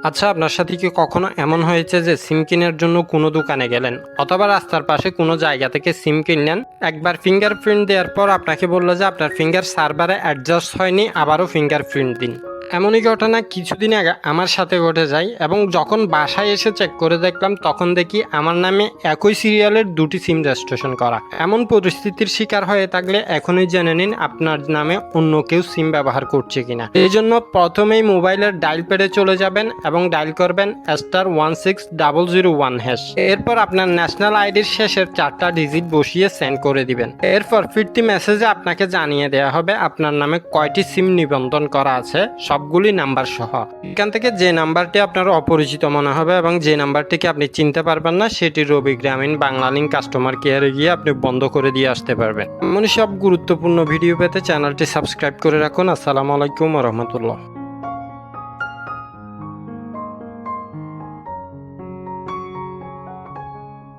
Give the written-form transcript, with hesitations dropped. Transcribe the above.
আচ্ছা, আপনার সাথে কি কখনো এমন হয়েছে যে সিম কেনার জন্য কোনো দোকানে গেলেন অথবা রাস্তার পাশে কোনো জায়গা থেকে সিম কিনলেন, একবার ফিঙ্গারপ্রিন্ট দেওয়ার পর আপনাকে বললো যে আপনার ফিঙ্গার সার্ভারে অ্যাডজাস্ট হয়নি, আবারও ফিঙ্গারপ্রিন্ট দিন। এমনই ঘটনা কিছুদিন আগে আমার সাথে ঘটে যায় এবং যখন বাসায় এসে চেক করে দেখলাম তখন দেখি আমার নামে একই সিরিয়ালের দুটি সিম রেজিস্ট্রেশন করা। এমন পরিস্থিতির শিকার হয়ে থাকলে এখনই জেনে নিন আপনার নামে অন্য কেউ সিম ব্যবহার করছে কিনা। এই জন্য প্রথমেই মোবাইলের ডায়াল প্যাডে চলে যাবেন এবং ডায়াল করবেন *16001#। এরপর আপনার ন্যাশনাল আইডির শেষের 4টা ডিজিট বসিয়ে সেন্ড করে দিবেন। এরপর ফিরতি মেসেজে আপনাকে জানিয়ে দেওয়া হবে আপনার নামে কয়টি সিম নিবন্ধন করা আছে, সবগুলি নাম্বার সহ। এখান থেকে যে নাম্বারটি আপনার অপরিচিত মনে হবে এবং যে নাম্বারটিকে আপনি চিনতে পারবেন না, সেটি রবি গ্রামীণ বাংলালিংক কাস্টমার কেয়ারে গিয়ে আপনি বন্ধ করে দিয়ে আসতে পারবেন। এমনই সব গুরুত্বপূর্ণ ভিডিও পেতে চ্যানেলটি সাবস্ক্রাইব করে রাখুন। আসসালামু আলাইকুম ওয়া রাহমাতুল্লাহ।